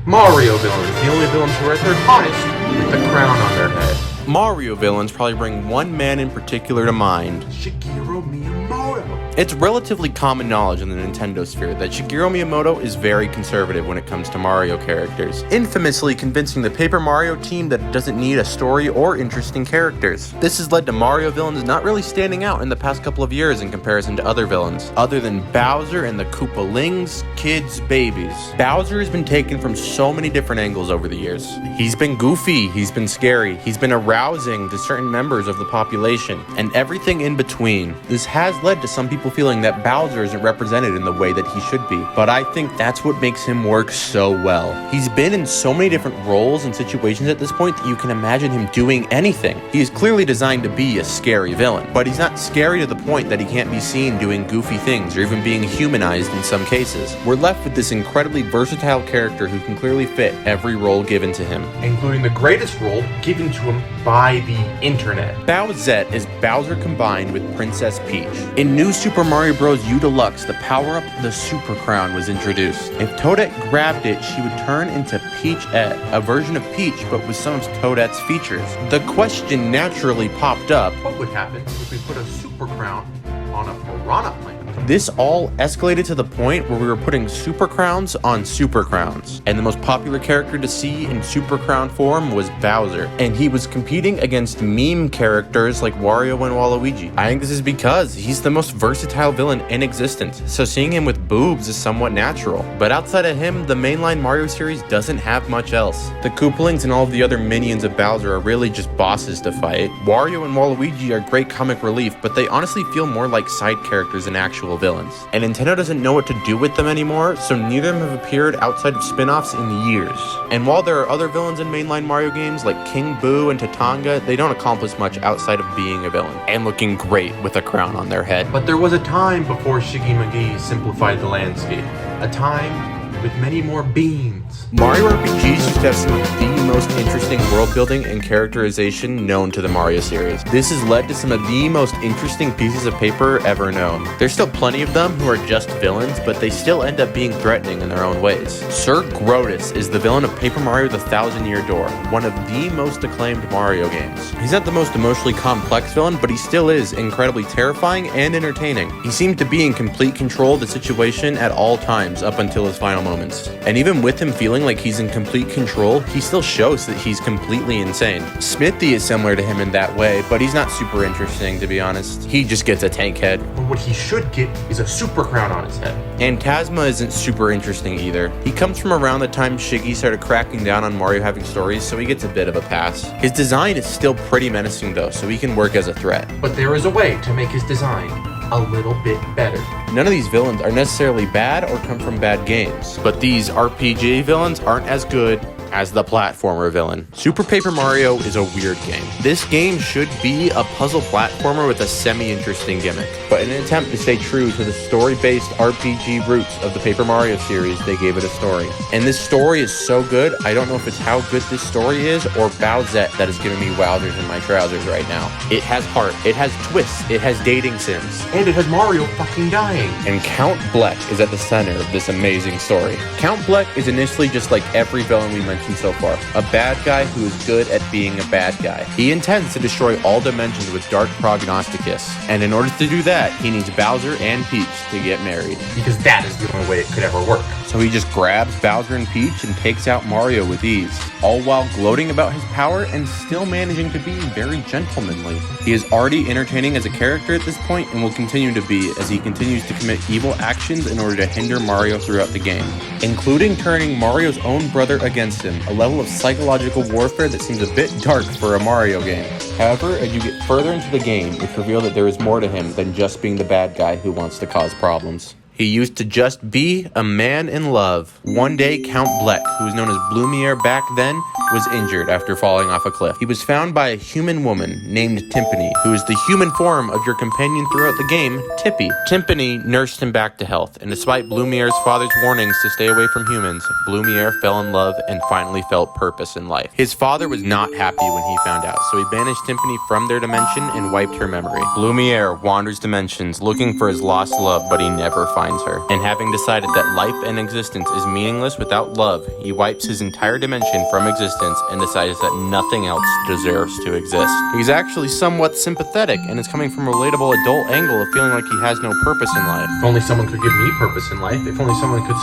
Mario villains, the only villains who are at their hottest with the crown on their head. Mario villains probably bring one man in particular to mind. Shigeru Miyamoto. It's relatively common knowledge in the Nintendo sphere that Shigeru Miyamoto is very conservative when it comes to Mario characters, infamously convincing the Paper Mario team that it doesn't need a story or interesting characters. This has led to Mario villains not really standing out in the past couple of years in comparison to other villains, other than Bowser and the Koopalings, kids, babies. Bowser has been taken from so many different angles over the years. He's been goofy, he's been scary, he's been arousing to certain members of the population, and everything in between. This has led to some people feeling that Bowser isn't represented in the way that he should be, but I think that's what makes him work so well. He's been in so many different roles and situations at this point that you can imagine him doing anything. He is clearly designed to be a scary villain, but he's not scary to the point that he can't be seen doing goofy things or even being humanized in some cases. We're left with this incredibly versatile character who can clearly fit every role given to him, including the greatest role given to him by the internet. Bowsette is Bowser combined with Princess Peach. In New Super Mario Bros. U Deluxe, the power-up, the Super Crown, was introduced. If Toadette grabbed it, she would turn into Peachette, a version of Peach but with some of Toadette's features. The question naturally popped up, what would happen if we put a Super Crown on a Piranha Plant? This all escalated to the point where we were putting Super Crowns on Super Crowns, and the most popular character to see in Super Crown form was Bowser, and he was competing against meme characters like Wario and Waluigi. I think this is because he's the most versatile villain in existence, so seeing him with boobs is somewhat natural. But outside of him, the mainline Mario series doesn't have much else. The Koopalings and all of the other minions of Bowser are really just bosses to fight. Wario and Waluigi are great comic relief, but they honestly feel more like side characters than actual villains. And Nintendo doesn't know what to do with them anymore, so neither of them have appeared outside of spin-offs in years. And while there are other villains in mainline Mario games like King Boo and Tatanga, they don't accomplish much outside of being a villain and looking great with a crown on their head. But there was a time before Shiggy McGee simplified the landscape. A time with many more beans. Mario RPGs used to have some of the most interesting world building and characterization known to the Mario series. This has led to some of the most interesting pieces of paper ever known. There's still plenty of them who are just villains, but they still end up being threatening in their own ways. Sir Grotus is the villain of Paper Mario The Thousand-Year Door, one of the most acclaimed Mario games. He's not the most emotionally complex villain, but he still is incredibly terrifying and entertaining. He seemed to be in complete control of the situation at all times up until his final moments. And even with him feeling like he's in complete control, he still shows that he's completely insane. Smithy is similar to him in that way, but he's not super interesting, to be honest. He just gets a tank head. But what he should get is a Super Crown on his head. And Tazma isn't super interesting either. He comes from around the time Shiggy started cracking down on Mario having stories, so he gets a bit of a pass. His design is still pretty menacing though, so he can work as a threat. But there is a way to make his design a little bit better. None of these villains are necessarily bad or come from bad games, but these RPG villains aren't as good as the platformer villain. Super Paper Mario is a weird game. This game should be a puzzle platformer with a semi-interesting gimmick, but in an attempt to stay true to the story-based RPG roots of the Paper Mario series, they gave it a story. And this story is so good, I don't know if it's how good this story is or Bowsette that is giving me wowzers in my trousers right now. It has heart, it has twists, it has dating sims, and it has Mario fucking dying. And Count Bleck is at the center of this amazing story. Count Bleck is initially just like every villain we mentioned so far, a bad guy who is good at being a bad guy. He intends to destroy all dimensions with Dark Prognosticus, and in order to do that, he needs Bowser and Peach to get married. Because that is the only way it could ever work. So he just grabs Bowser and Peach and takes out Mario with ease, all while gloating about his power and still managing to be very gentlemanly. He is already entertaining as a character at this point and will continue to be as he continues to commit evil actions in order to hinder Mario throughout the game, including turning Mario's own brother against him, a level of psychological warfare that seems a bit dark for a Mario game. However, as you get further into the game, it's revealed that there is more to him than just being the bad guy who wants to cause problems. He used to just be a man in love. One day, Count Bleck, who was known as Blumiere back then, was injured after falling off a cliff. He was found by a human woman named Timpani, who is the human form of your companion throughout the game, Tippy. Timpani nursed him back to health, and despite Blumiere's father's warnings to stay away from humans, Blumiere fell in love and finally felt purpose in life. His father was not happy when he found out, so he banished Timpani from their dimension and wiped her memory. Blumiere wanders dimensions looking for his lost love, but he never finds finds her. And having decided that life and existence is meaningless without love, he wipes his entire dimension from existence and decides that nothing else deserves to exist. He's actually somewhat sympathetic and is coming from a relatable adult angle of feeling like he has no purpose in life. If only someone could give me purpose in life. If only someone could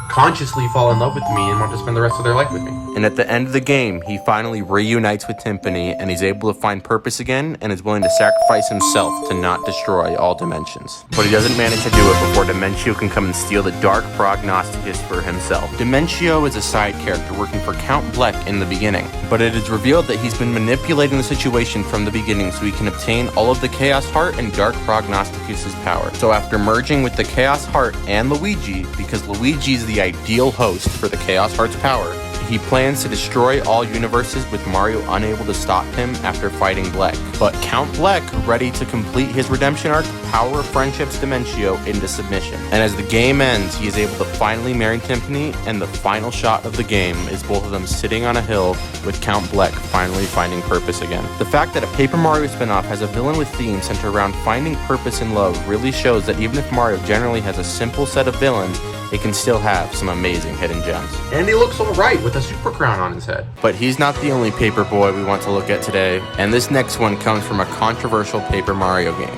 consciously fall in love with me and want to spend the rest of their life with me. And at the end of the game, he finally reunites with Timpani, and he's able to find purpose again and is willing to sacrifice himself to not destroy all dimensions. But he doesn't manage to do it before Dimentio can come and steal the Dark Prognosticus for himself. Dimentio is a side character working for Count Bleck in the beginning, but it is revealed that he's been manipulating the situation from the beginning so he can obtain all of the Chaos Heart and Dark Prognosticus' power. So after merging with the Chaos Heart and Luigi, because Luigi is the ideal host for the Chaos Heart's power, he plans to destroy all universes with Mario unable to stop him after fighting Bleck. But Count Bleck, ready to complete his redemption arc, Power of Friendship's Dimentio into submission. And as the game ends, he is able to finally marry Timpani, and the final shot of the game is both of them sitting on a hill with Count Bleck finally finding purpose again. The fact that a Paper Mario spin-off has a villain with themes centered around finding purpose in love really shows that even if Mario generally has a simple set of villains, it can still have some amazing hidden gems. And he looks alright with a super crown on his head. But he's not the only paper boy we want to look at today, and this next one comes from a controversial Paper Mario game,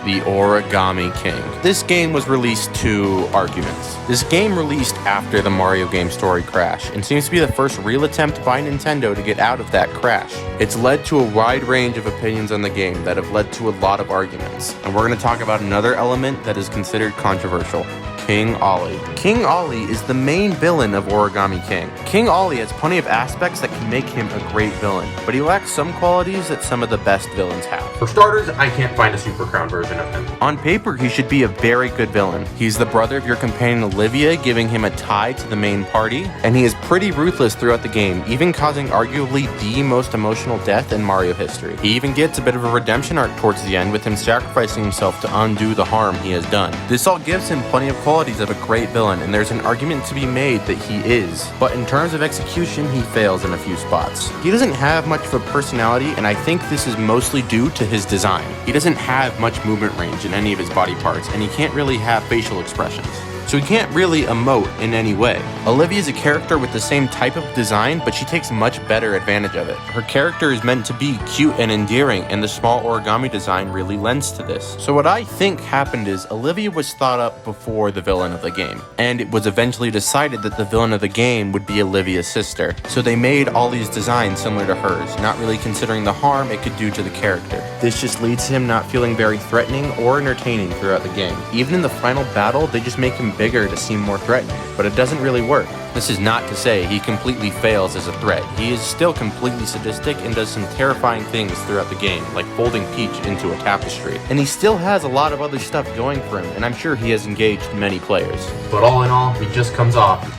the Origami King. This game was released to arguments. This game released after the Mario game story crash, and seems to be the first real attempt by Nintendo to get out of that crash. It's led to a wide range of opinions on the game that have led to a lot of arguments, and we're going to talk about another element that is considered controversial: King Olly. King Olly is the main villain of Origami King. King Olly has plenty of aspects that can make him a great villain, but he lacks some qualities that some of the best villains have. For starters, I can't find a super crown version of him. On paper, he should be a very good villain. He's the brother of your companion Olivia, giving him a tie to the main party, and he is pretty ruthless throughout the game, even causing arguably the most emotional death in Mario history. He even gets a bit of a redemption arc towards the end, with him sacrificing himself to undo the harm he has done. This all gives him plenty of qualities of a great villain, and there's an argument to be made that he is. But in terms of execution, he fails in a few spots. He doesn't have much of a personality, and I think this is mostly due to his design. He doesn't have much movement range in any of his body parts, and he can't really have facial expressions, so he can't really emote in any way. Olivia is a character with the same type of design, but she takes much better advantage of it. Her character is meant to be cute and endearing, and the small origami design really lends to this. So what I think happened is Olivia was thought up before the villain of the game, and it was eventually decided that the villain of the game would be Olivia's sister. So they made Ollie's design similar to hers, not really considering the harm it could do to the character. This just leads to him not feeling very threatening or entertaining throughout the game. Even in the final battle, they just make him bigger to seem more threatening, but it doesn't really work. This is not to say he completely fails as a threat. He is still completely sadistic and does some terrifying things throughout the game, like folding Peach into a tapestry. And he still has a lot of other stuff going for him, and I'm sure he has engaged many players. But all in all, he just comes off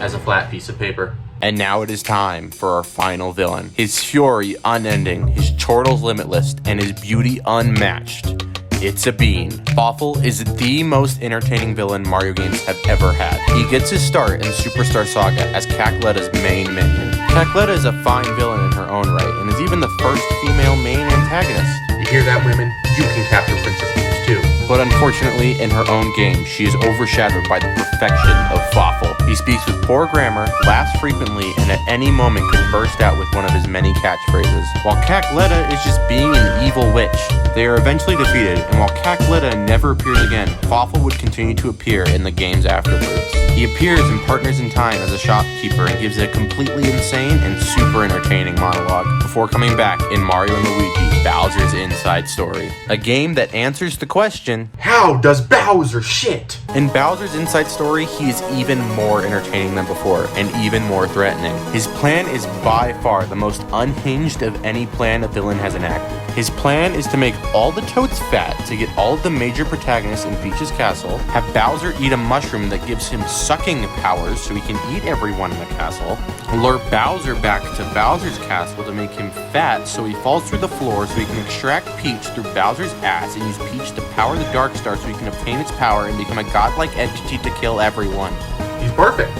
as a flat piece of paper. And now it is time for our final villain. His fury unending, his chortles limitless, and his beauty unmatched. It's a bean. Fawful is the most entertaining villain Mario games have ever had. He gets his start in Superstar Saga as Cackleta's main minion. Cackleta is a fine villain in her own right, and is even the first female main antagonist. You hear that, women? You can capture Princess Peach too. But unfortunately, in her own game, she is overshadowed by the perfection of Fawful. He speaks with poor grammar, laughs frequently, and at any moment could burst out with one of his many catchphrases. While Cackleta is just being an evil witch. They are eventually defeated, and while Cackleta never appears again, Fawful would continue to appear in the games afterwards. He appears in Partners in Time as a shopkeeper and gives a completely insane and super entertaining monologue before coming back in Mario & Luigi: Bowser's Inside Story, a game that answers the question, how does Bowser shit? In Bowser's Inside Story, he is even more entertaining than before, and even more threatening. His plan is by far the most unhinged of any plan a villain has enacted. His plan is to make all the Toads fat to get all of the major protagonists in Peach's castle, have Bowser eat a mushroom that gives him sucking powers so he can eat everyone in the castle, lure Bowser back to Bowser's castle to make him fat so he falls through the floor so he can extract Peach through Bowser's ass and use Peach to power the Dark Star so he can obtain its power and become a godlike entity to kill everyone. He's perfect.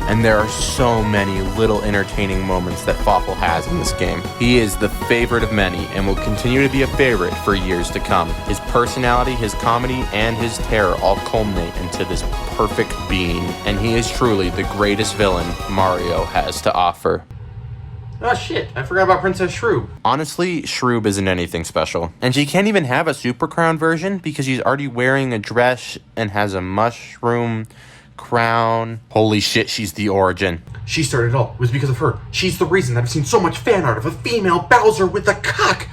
And there are so many little entertaining moments that Fawful has in this game. He is the favorite of many and will continue to be a favorite for years to come. His personality, his comedy, and his terror all culminate into this perfect being, and he is truly the greatest villain Mario has to offer. Oh shit, I forgot about Princess Shroob. Honestly, Shroob isn't anything special. And she can't even have a Super Crown version because she's already wearing a dress and has a mushroom crown. Holy shit, she's the origin. She started it all. It was because of her. She's the reason that I've seen so much fan art of a female Bowser with a cock.